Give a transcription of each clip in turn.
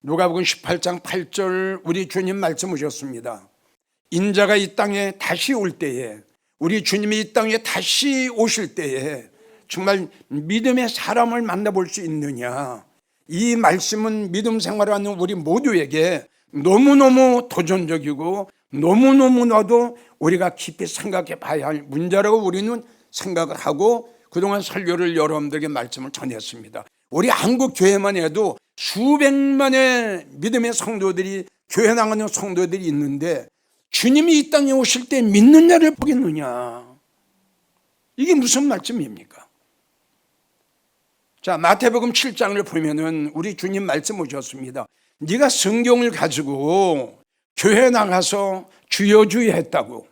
누가복음 18장 8절 우리 주님 말씀 오셨습니다. 인자가 이 땅에 다시 올 때에, 우리 주님이 이 땅에 다시 오실 때에 정말 믿음의 사람을 만나볼 수 있느냐. 이 말씀은 믿음 생활하는 우리 모두에게 너무너무 도전적이고 너무너무나도 우리가 깊이 생각해 봐야 할 문제라고 우리는 생각을 하고 그동안 설교를 여러분들에게 말씀을 전했습니다. 우리 한국 교회만 해도 수백만의 믿음의 성도들이, 교회 나가는 성도들이 있는데 주님이 이 땅에 오실 때 믿느냐를 보겠느냐. 이게 무슨 말씀입니까? 자, 마태복음 7장을 보면은 우리 주님 말씀 오셨습니다. 네가 성경을 가지고 교회 나가서 주여 주여 했다고,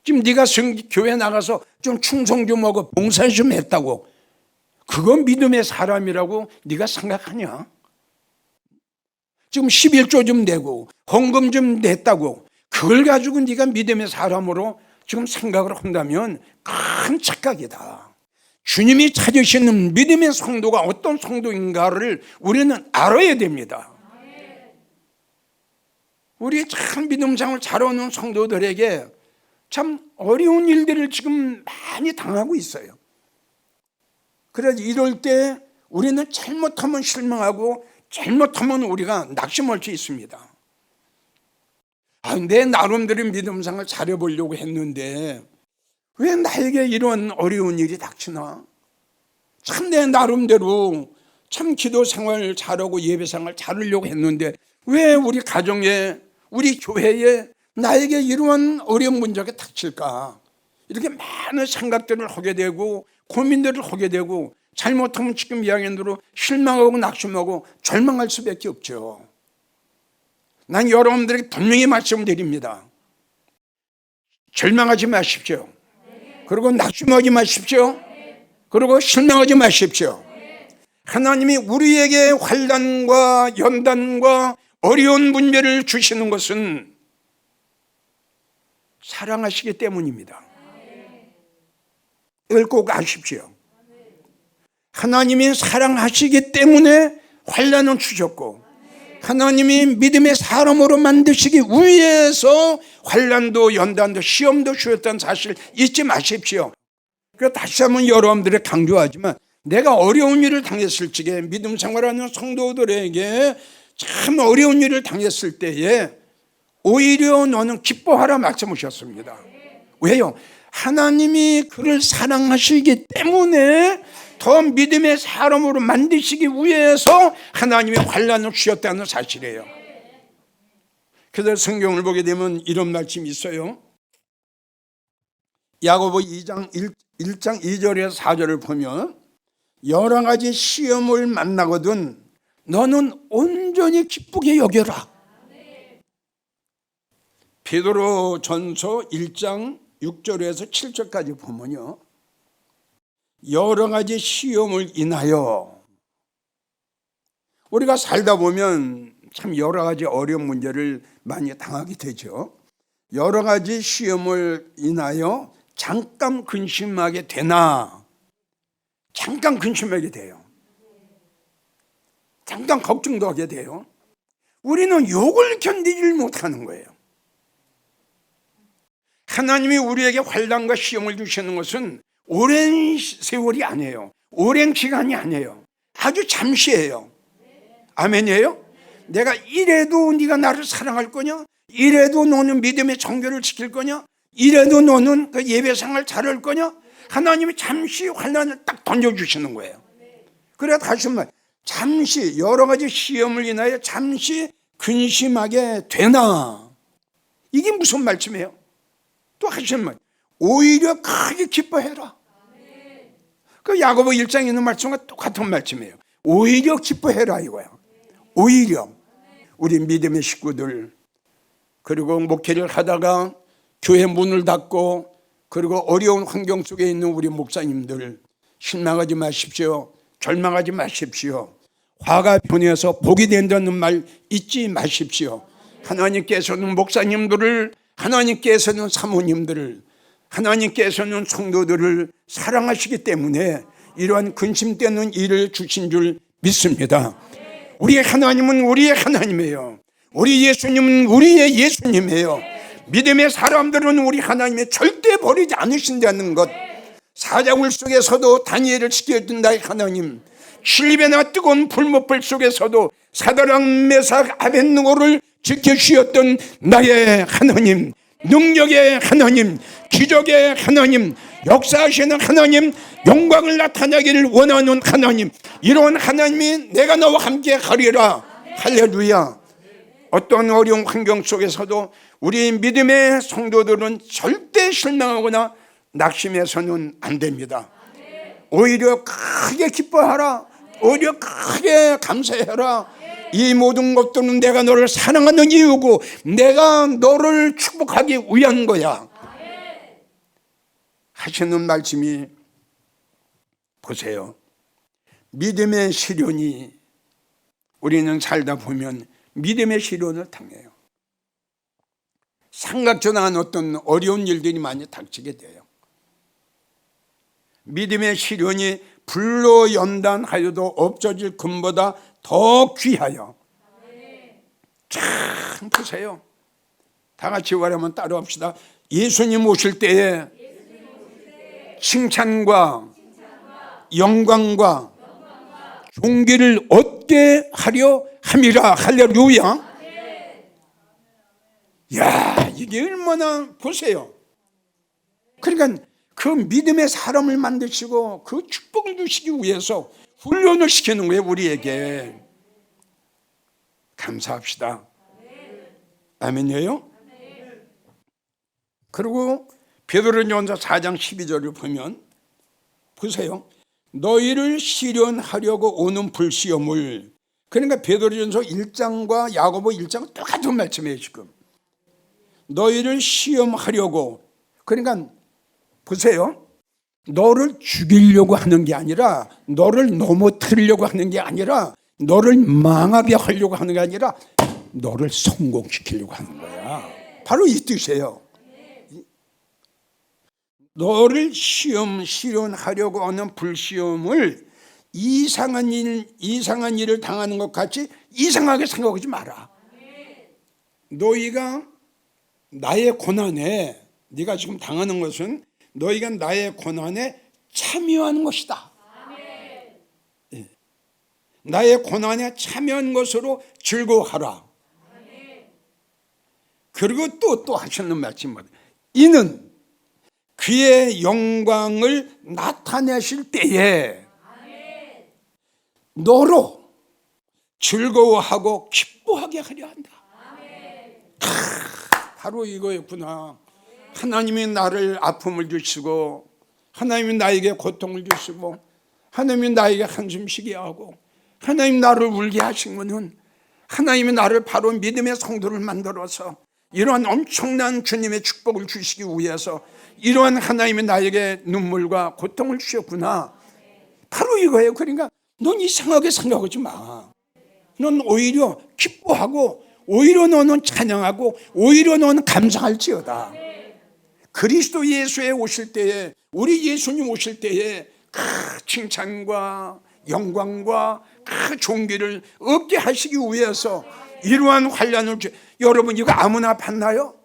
지금 네가 교회 나가서 좀 충성 좀 하고 봉사 좀 했다고, 그건 믿음의 사람이라고 네가 생각하냐? 지금 11조 좀 내고 헌금 좀 냈다고 그걸 가지고 네가 믿음의 사람으로 지금 생각을 한다면 큰 착각이다. 주님이 찾으시는 믿음의 성도가 어떤 성도인가를 우리는 알아야 됩니다. 우리 참 믿음생활 잘하는 성도들에게 참 어려운 일들을 지금 많이 당하고 있어요. 그래서 이럴 때 우리는 잘못하면 실망하고 잘못하면 우리가 낙심할 수 있습니다. 내 나름대로 믿음생활 잘해보려고 했는데 왜 나에게 이런 어려운 일이 닥치나? 참 내 나름대로 참 기도생활 잘하고 예배생활 잘하려고 했는데 왜 우리 가정에, 우리 교회에 나에게 이러한 어려운 문제가 닥칠까? 이렇게 많은 생각들을 하게 되고 고민들을 하게 되고 잘못하면 지금 이야기한 대로 실망하고 낙심하고 절망할 수밖에 없죠. 난 여러분들에게 분명히 말씀드립니다. 절망하지 마십시오. 그리고 낙심하지 마십시오. 그리고 실망하지 마십시오. 하나님이 우리에게 환난과 연단과 어려운 문제를 주시는 것은 사랑하시기 때문입니다. 이걸 꼭 아십시오. 하나님이 사랑하시기 때문에 환난을 주셨고 하나님이 믿음의 사람으로 만드시기 위해서 환난도 연단도 시험도 주셨다는 사실 잊지 마십시오. 그래서 다시 한번 여러분들이 강조하지만 내가 어려운 일을 당했을 적에 믿음 생활하는 성도들에게 참 어려운 일을 당했을 때에 오히려 너는 기뻐하라 말씀하셨습니다. 왜요? 하나님이 그를 사랑하시기 때문에 더 믿음의 사람으로 만드시기 위해서 하나님이 환난을 주셨다는 사실이에요. 그래서 성경을 보게 되면 이런 말씀이 있어요. 야고보 2장 1장 2절에서 4절을 보면 여러 가지 시험을 만나거든 너는 온전히 기쁘게 여겨라. 베드로 전서 1장 6절에서 7절까지 보면요, 여러 가지 시험을 인하여, 우리가 살다 보면 참 여러 가지 어려운 문제를 많이 당하게 되죠. 여러 가지 시험을 인하여 잠깐 근심하게 되나, 잠깐 근심하게 돼요. 잠깐 걱정도 하게 돼요. 우리는 욕을 견디질 못하는 거예요. 하나님이 우리에게 환난과 시험을 주시는 것은 오랜 세월이 아니에요. 오랜 기간이 아니에요. 아주 잠시예요. 아멘이에요? 내가 이래도 네가 나를 사랑할 거냐? 이래도 너는 믿음의 정결을 지킬 거냐? 이래도 너는 그 예배생활 잘할 거냐? 하나님이 잠시 환난을 딱 던져주시는 거예요. 그래 다시 한번 잠시 여러 가지 시험을 인하여 잠시 근심하게 되나? 이게 무슨 말씀이에요? 또 하시는 말, 오히려 크게 기뻐해라. 그 야고보 1장에 있는 말씀과 똑같은 말씀이에요. 오히려 기뻐해라 이거야. 오히려 우리 믿음의 식구들, 그리고 목회를 하다가 교회 문을 닫고 그리고 어려운 환경 속에 있는 우리 목사님들, 실망하지 마십시오. 절망하지 마십시오. 화가 변해서 복이 된다는 말 잊지 마십시오. 하나님께서는 목사님들을, 하나님께서는 사모님들을, 하나님께서는 성도들을 사랑하시기 때문에 이러한 근심되는 일을 주신 줄 믿습니다. 우리의 하나님은 우리의 하나님이에요. 우리 예수님은 우리의 예수님이에요. 믿음의 사람들은 우리 하나님의 절대 버리지 않으신다는 것. 사자굴 속에서도 다니엘을 지켜준 나의 하나님, 실립에나 뜨거운 불못불 속에서도 사드락 메삭 아벳느고를 지켜주셨던 나의 하나님, 능력의 하나님, 기적의 하나님, 역사하시는 하나님, 영광을 나타내기를 원하는 하나님, 이런 하나님이 내가 너와 함께 가리라. 할렐루야. 어떤 어려운 환경 속에서도 우리 믿음의 성도들은 절대 실망하거나 낙심해서는 안 됩니다. 오히려 크게 기뻐하라. 오히려 크게 감사해라. 이 모든 것들은 내가 너를 사랑하는 이유고 내가 너를 축복하기 위한 거야 하시는 말씀이, 보세요. 믿음의 시련이, 우리는 살다 보면 믿음의 시련을 당해요. 생각지도 어떤 어려운 일들이 많이 닥치게 돼요. 믿음의 시련이 불로 연단하여도 없어질 금보다 더 귀하여. 참 보세요. 다 같이 말하면 따라합시다. 예수님 오실 때에 칭찬과 영광과 존귀를 얻게 하려 함이라. 할렐루야. 야, 이게 얼마나, 보세요. 그러니까 그 믿음의 사람을 만드시고 그 축복을 주시기 위해서 훈련을 시키는 거예요. 우리에게. 감사합시다. 아멘이에요. 그리고 베드로전서 4장 12절을 보면, 보세요. 너희를 시련하려고 오는 불시험을, 그러니까 베드로전서 1장과 야고보 1장은 똑같은 말씀이에요. 지금 너희를 시험하려고, 그러니까 보세요. 너를 죽이려고 하는 게 아니라, 너를 넘어뜨리려고 하는 게 아니라, 너를 망하게 하려고 하는 게 아니라 너를 성공시키려고 하는 거야. 바로 이 뜻이에요. 너를 시련하려고 하는 불시험을 이상한 일을 당하는 것 같이 이상하게 생각하지 마라. 너희가 나의 고난에, 네가 지금 당하는 것은 너희가 나의 고난에 참여하는 것이다. 예. 나의 고난에 참여한 것으로 즐거워하라. 그리고 또 하시는 말씀, 이는 그의 영광을 나타내실 때에 너로 즐거워하고 기뻐하게 하려 한다. 바로 이거였구나. 하나님이 나를 아픔을 주시고, 하나님이 나에게 고통을 주시고, 하나님이 나에게 한숨 쉬게 하고, 하나님이 나를 울게 하신 것은 하나님이 나를 바로 믿음의 성도를 만들어서 이러한 엄청난 주님의 축복을 주시기 위해서 이러한 하나님이 나에게 눈물과 고통을 주셨구나. 바로 이거예요. 그러니까 넌 이상하게 생각하지 마. 넌 오히려 기뻐하고, 오히려 너는 찬양하고, 오히려 너는 감사할지어다. 그리스도 예수에 오실 때에, 우리 예수님 오실 때에 그 칭찬과 영광과 그 존귀를 얻게 하시기 위해서 이러한 환난을 여러분, 이거 아무나 받나요?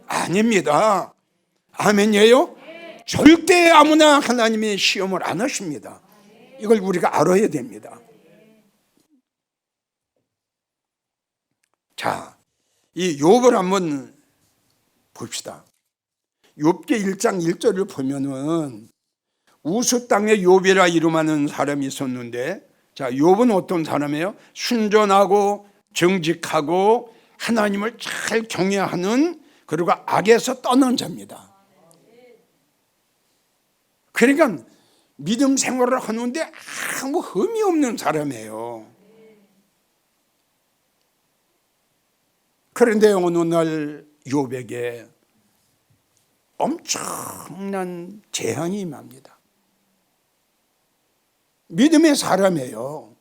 아닙니다. 아멘이에요? 절대 아무나 하나님의 시험을 안 하십니다. 이걸 우리가 알아야 됩니다. 자, 이 욥을 한번 봅시다. 욥기 1장 1절을 보면은 우스 땅에 욥이라 이름하는 사람이 있었는데, 자, 욥은 어떤 사람이에요? 순전하고 정직하고 하나님을 잘 경외하는, 그리고 악에서 떠난 자입니다. 그러니까 믿음 생활을 하는데 아무 흠이 없는 사람이에요. 그런데 어느 날 욥에게 엄청난 재앙이 임합니다. 믿음의 사람이에요.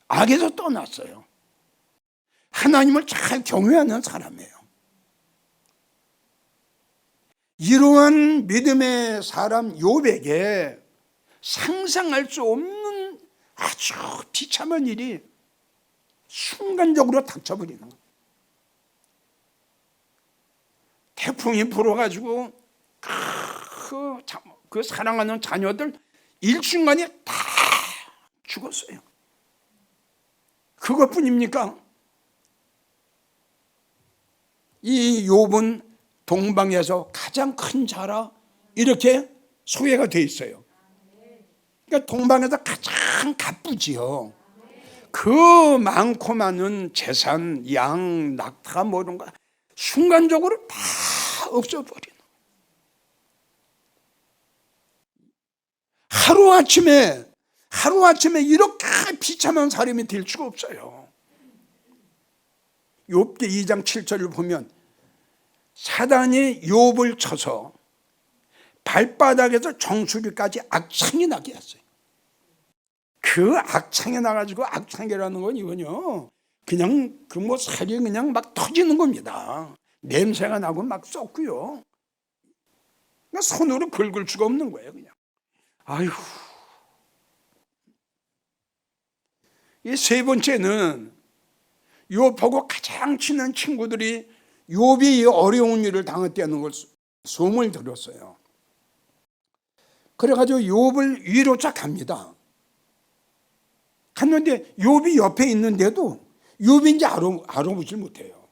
악에서 떠났어요. 하나님을 잘 경외하는 사람이에요. 이러한 믿음의 사람 욥에게 상상할 수 없는 아주 비참한 일이 순간적으로 닥쳐버리는 거예요. 태풍이 불어가지고 그 사랑하는 자녀들 일순간에 다 죽었어요. 그것뿐입니까? 이 욥은 동방에서 가장 큰 자라 이렇게 소개가 돼 있어요. 그러니까 동방에서 가장 가쁘지요. 그 많고 많은 재산, 양, 낙타 뭐 이런 거 순간적으로 다 없어버리는. 하루아침에 이렇게 비참한 사람이 될 수가 없어요. 욥기 2장 7절을 보면 사단이 욥을 쳐서 발바닥에서 정수리까지 악창이 나게 했어요. 그 악창이 나가지고, 악창이라는 건 이거요, 그냥 그 뭐 살이 그냥 막 터지는 겁니다. 냄새가 나고 막 썩고요. 손으로 긁을 수가 없는 거예요, 그냥. 아이고. 이 세 번째는 욥하고 가장 친한 친구들이 욥이 어려운 일을 당했다는 걸 소문을 들었어요. 그래가지고 욥을 위로차 갑니다. 갔는데 욥이 옆에 있는데도 욥인지 알아보질 못해요.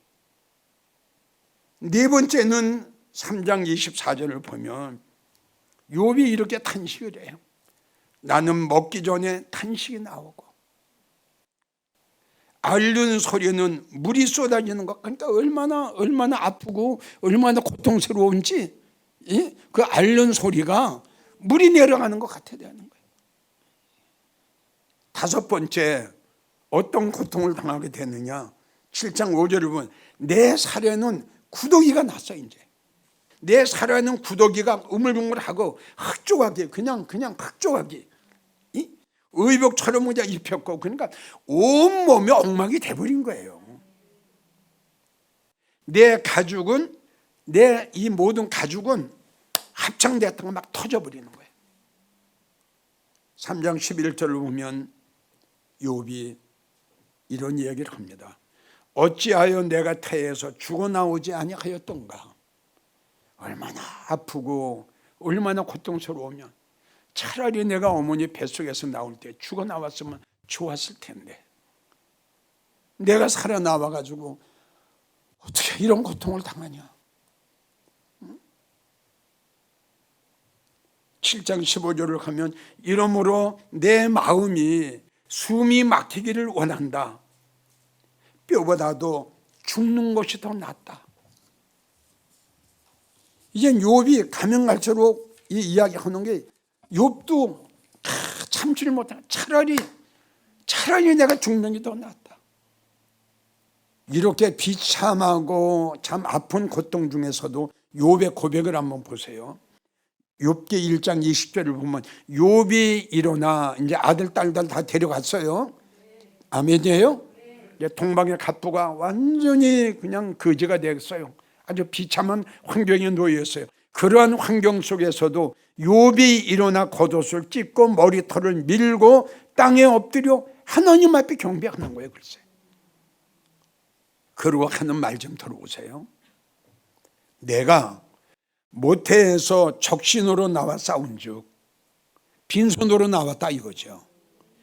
네 번째는 3장 24절을 보면 욥이 이렇게 탄식을 해요. 나는 먹기 전에 탄식이 나오고 앓는 소리는 물이 쏟아지는 것. 그러니까 얼마나 아프고 얼마나 고통스러운지, 그 앓는 소리가 물이 내려가는 것 같아야 되는 거예요. 다섯 번째, 어떤 고통을 당하게 되느냐. 7장 5절을 보면 내 살에는 구더기가 났어. 이제 내 살에는 구더기가 우물우물하고 흑조각이에요. 그냥 흑조각이 의복처럼 그냥 입혔고, 그러니까 온몸이 엉망이 돼버린 거예요. 내 가죽은, 내 이 모든 가죽은 합창됐던 거 막 터져버리는 거예요. 3장 11절을 보면 욥이 이런 이야기를 합니다. 어찌하여 내가 태에서 죽어나오지 아니하였던가. 얼마나 아프고 얼마나 고통스러우면 차라리 내가 어머니 뱃속에서 나올 때 죽어나왔으면 좋았을 텐데, 내가 살아나와가지고 어떻게 이런 고통을 당하냐. 7장 15절을 가면 이러므로 내 마음이 숨이 막히기를 원한다. 뼈보다도 죽는 것이 더 낫다. 이젠 욥이 가면 갈수록 이 이야기하는 게, 욥도 참지를 못하는, 차라리 내가 죽는 게 더 낫다. 이렇게 비참하고 참 아픈 고통 중에서도 욥의 고백을 한번 보세요. 욥기 1장 20절을 보면 욥이 일어나 이제 아들 딸들 다 데려갔어요. 아멘이에요. 동방의 갑부가 완전히 그냥 거지가 되었어요. 아주 비참한 환경에 놓였어요. 그러한 환경 속에서도 욥이 일어나 겉옷을 찢고 머리털을 밀고 땅에 엎드려 하나님 앞에 경배하는 거예요. 글쎄. 그러고 하는 말 좀 들어보세요. 내가 모태에서 적신으로 나와 싸운즉 빈손으로 나왔다 이거죠.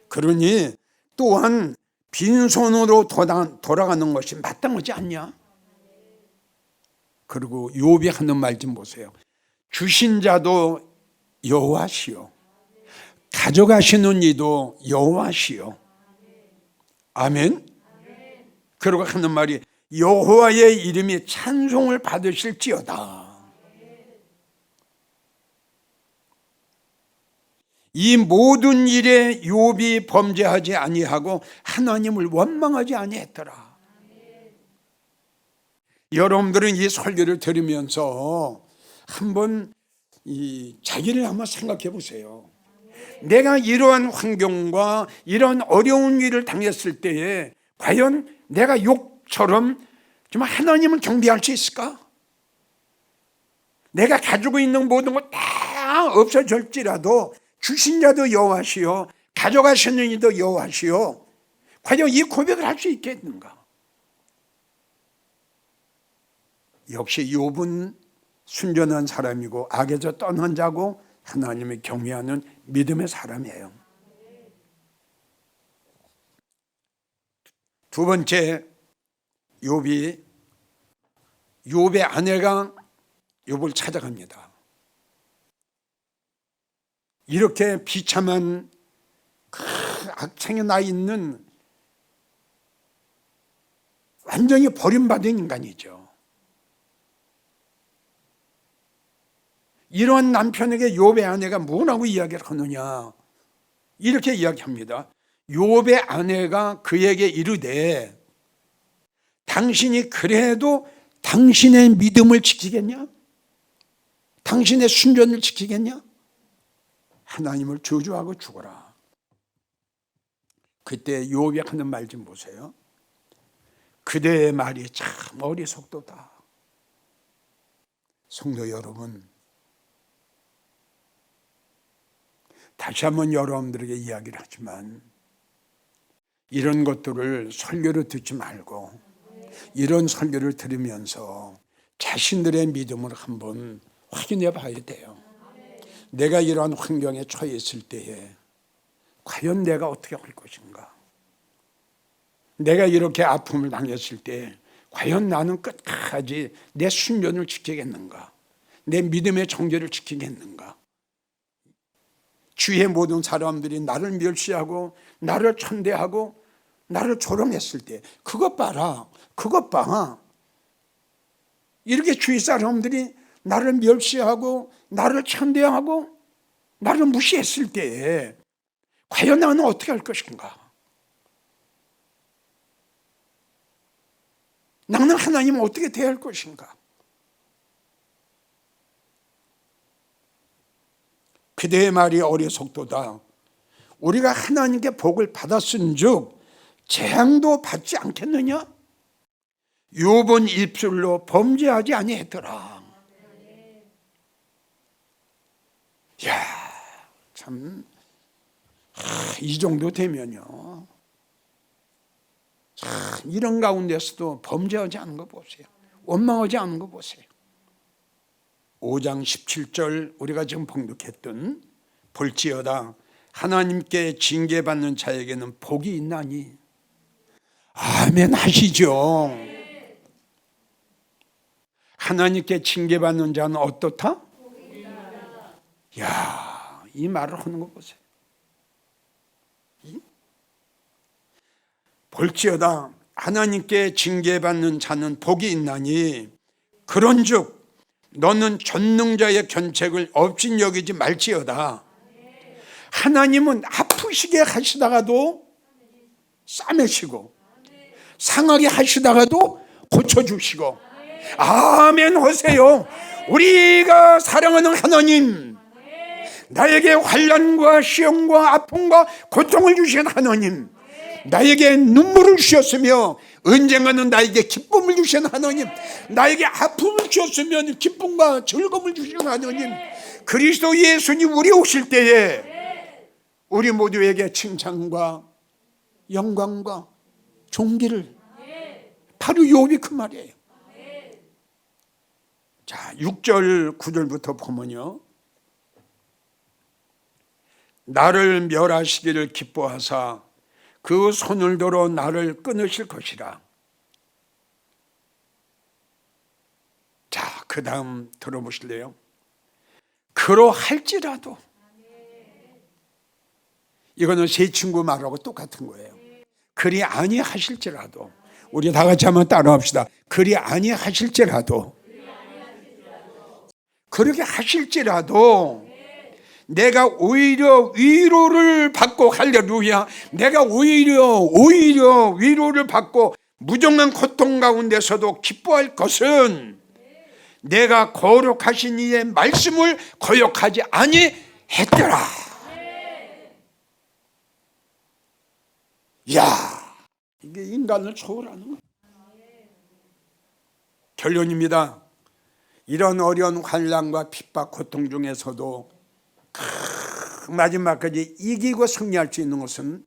그러니 또한 빈손으로 돌아가는 것이 마땅하지 않냐? 그리고 욥이 하는 말 좀 보세요. 주신 자도 여호와시요, 가져가시는 이도 여호와시요. 아멘. 그리고 하는 말이 여호와의 이름이 찬송을 받으실지어다. 이 모든 일에 욥이 범죄하지 아니하고 하나님을 원망하지 아니했더라. 여러분들은 이 설교를 들으면서 한번 자기를 한번 생각해 보세요. 내가 이러한 환경과 이런 어려운 일을 당했을 때에 과연 내가 욥처럼 좀 하나님을 경배할 수 있을까? 내가 가지고 있는 모든 것 다 없어질지라도 주신 자도 여호와시요, 가져가시는 이도 여호와시요. 과연 이 고백을 할 수 있겠는가? 역시 욥은 순전한 사람이고 악에서 떠난 자고 하나님을 경외하는 믿음의 사람이에요. 두 번째, 욥의 아내가 욥을 찾아갑니다. 이렇게 비참한 악창에 나 있는 완전히 버림받은 인간이죠. 이러한 남편에게 욥의 아내가 뭐라고 이야기를 하느냐, 이렇게 이야기합니다. 욥의 아내가 그에게 이르되 당신이 그래도 당신의 믿음을 지키겠냐? 당신의 순전을 지키겠냐? 하나님을 저주하고 죽어라. 그때 욥이 하는 말 좀 보세요. 그대의 말이 참 어리석도다. 성도 여러분, 다시 한번 여러분들에게 이야기를 하지만 이런 것들을 설교로 듣지 말고 이런 설교를 들으면서 자신들의 믿음을 한번 확인해 봐야 돼요. 내가 이러한 환경에 처해 있을 때에 과연 내가 어떻게 할 것인가? 내가 이렇게 아픔을 당했을 때 과연 나는 끝까지 내 순전을 지키겠는가? 내 믿음의 정죄를 지키겠는가? 주위의 모든 사람들이 나를 멸시하고 나를 천대하고 나를 조롱했을 때 그것 봐라, 그것 봐. 이렇게 주위 사람들이 나를 멸시하고 나를 천대하고 나를 무시했을 때에 과연 나는 어떻게 할 것인가? 나는 하나님을 어떻게 대할 것인가? 그대의 말이 어리석도다. 우리가 하나님께 복을 받았은즉 재앙도 받지 않겠느냐? 욥은 입술로 범죄하지 아니했더라. 야, 참, 이 정도 되면요, 이런 가운데서도 범죄하지 않은 거 보세요. 원망하지 않은 거 보세요. 5장 17절 우리가 지금 봉독했던 볼지어다 하나님께 징계받는 자에게는 복이 있나니. 아멘 하시죠. 하나님께 징계받는 자는 어떻다? 야, 이 말을 하는 거 보세요. 볼지어다 하나님께 징계받는 자는 복이 있나니 그런즉 너는 전능자의 견책을 없인 여기지 말지어다. 하나님은 아프시게 하시다가도 싸매시고 상하게 하시다가도 고쳐주시고. 아멘 하세요. 우리가 사랑하는 하나님, 나에게 환난과 시험과 아픔과 고통을 주신 하나님, 나에게 눈물을 주셨으며 언젠가는 나에게 기쁨을 주신 하나님, 나에게 아픔을 주셨으면 기쁨과 즐거움을 주신 하나님, 그리스도 예수님 우리 오실 때에 우리 모두에게 칭찬과 영광과 존귀를, 바로 욥이 그 말이에요. 자, 6절 9절부터 보면요, 나를 멸하시기를 기뻐하사 그 손을 들어 나를 끊으실 것이라. 자, 그 다음 들어보실래요? 그러할지라도, 이거는 세 친구 말하고 똑같은 거예요. 그리 아니하실지라도, 우리 다 같이 한번 따라합시다. 그리 아니하실지라도, 그렇게 하실지라도 내가 오히려 위로를 받고, 할렐루야, 내가 오히려 위로를 받고 무정한 고통 가운데서도 기뻐할 것은 내가 거룩하신 이의 말씀을 거역하지 아니했더라. 야, 이게 인간을 초월하는 거예요. 결론입니다. 이런 어려운 환난과 핍박, 고통 중에서도 마지막까지 이기고 승리할 수 있는 것은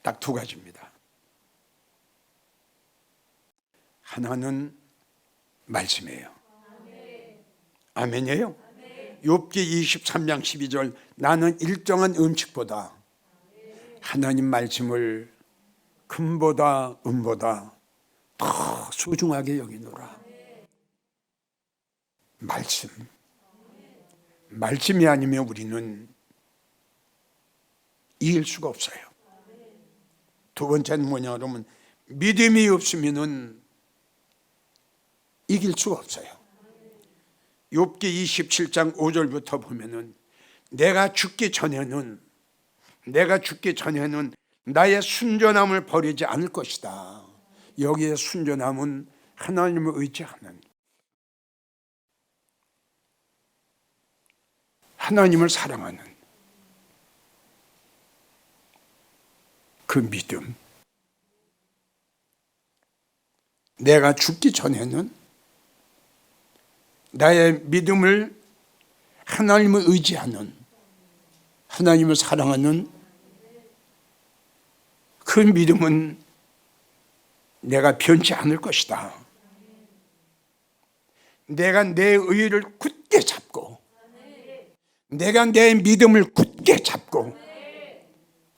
딱 두 가지입니다. 하나는 말씀이에요. 아멘이에요. 욥기 23장 12절, 나는 일정한 음식보다 하나님 말씀을 금보다 은보다 더 소중하게 여기노라. 말씀이 아니면 우리는 이길 수가 없어요. 두 번째는 뭐냐 그러면 믿음이 없으면 이길 수가 없어요. 욥기 27장 5절부터 보면은 내가 죽기 전에는 나의 순전함을 버리지 않을 것이다. 여기에 순전함은 하나님을 의지하는, 하나님을 사랑하는 그 믿음. 내가 죽기 전에는 나의 믿음을 하나님을 의지하는, 하나님을 사랑하는 그 믿음은 내가 변치 않을 것이다. 내가 내 의를 굳게 잡고, 내가 내 믿음을 굳게 잡고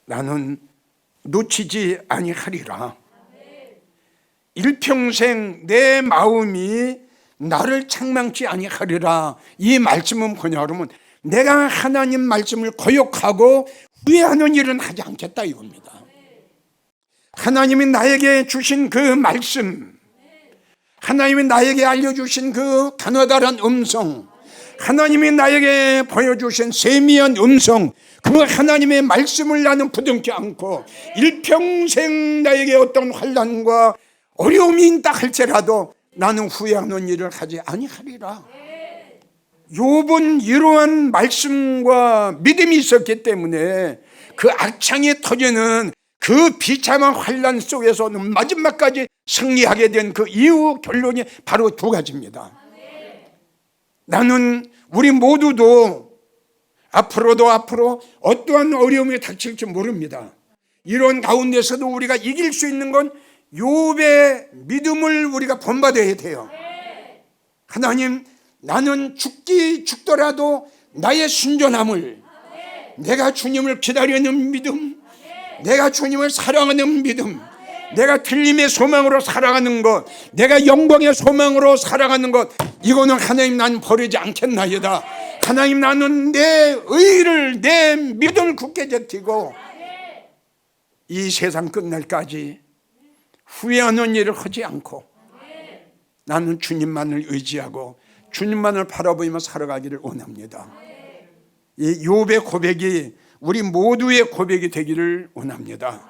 나는 놓치지 아니하리라. 일평생 내 마음이 나를 책망치 아니하리라. 이 말씀은 뭐냐 그러면 내가 하나님 말씀을 거역하고 후회하는 일은 하지 않겠다 이겁니다. 하나님이 나에게 주신 그 말씀, 하나님이 나에게 알려주신 그 단호다란 음성, 하나님이 나에게 보여주신 세미한 음성, 그 하나님의 말씀을 나는 부둥켜 안고 일평생 나에게 어떤 환난과 어려움이 있다 할지라도 나는 후회하는 일을 하지 아니하리라. 욥은 이러한 말씀과 믿음이 있었기 때문에 그 악창이 터지는 그 비참한 환난 속에서는 마지막까지 승리하게 된 그 이유 결론이 바로 두 가지입니다. 나는 우리 모두도 앞으로 어떠한 어려움이 닥칠지 모릅니다. 이런 가운데서도 우리가 이길 수 있는 건 욥의 믿음을 우리가 본받아야 돼요. 하나님, 나는 죽더라도 나의 순전함을, 내가 주님을 기다리는 믿음, 내가 주님을 사랑하는 믿음, 내가 틀림의 소망으로 살아가는 것, 내가 영광의 소망으로 살아가는 것, 이거는 하나님 나는 버리지 않겠나이다. 하나님, 나는 내 의를, 내 믿음을 굳게 지키고 이 세상 끝날까지 후회하는 일을 하지 않고 나는 주님만을 의지하고 주님만을 바라보며 살아가기를 원합니다. 이 욥의 고백이 우리 모두의 고백이 되기를 원합니다.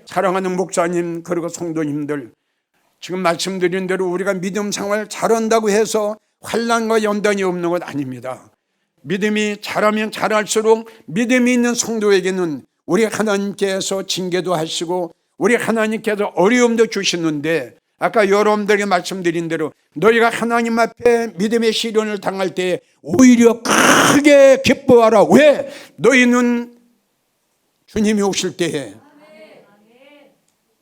사랑하는 목사님 그리고 성도님들, 지금 말씀드린 대로 우리가 믿음 생활 잘한다고 해서 환난과 연단이 없는 것 아닙니다. 믿음이 잘하면 잘할수록 믿음이 있는 성도에게는 우리 하나님께서 징계도 하시고 우리 하나님께서 어려움도 주시는데, 아까 여러분들에게 말씀드린 대로 너희가 하나님 앞에 믿음의 시련을 당할 때 오히려 크게 기뻐하라. 왜? 너희는 주님이 오실 때에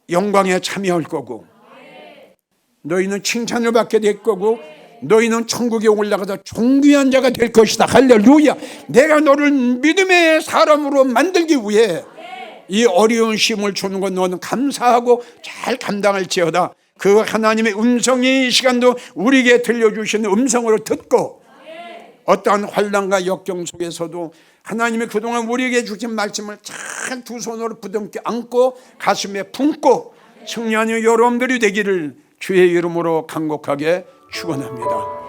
영광에 참여할 거고, 너희는 칭찬을 받게 될 거고, 너희는 천국에 올라가서 존귀한 자가 될 것이다. 할렐루야. 내가 너를 믿음의 사람으로 만들기 위해 이 어려운 시험을 주는 건 너는 감사하고 잘 감당할지어다. 그 하나님의 음성이 이 시간도 우리에게 들려주시는 음성으로 듣고, 어떠한 환난과 역경 속에서도 하나님의 그동안 우리에게 주신 말씀을 잘 두 손으로 부둥켜 안고 가슴에 품고 승리하는 여러분들이 되기를 주의 이름으로 간곡하게 축원합니다.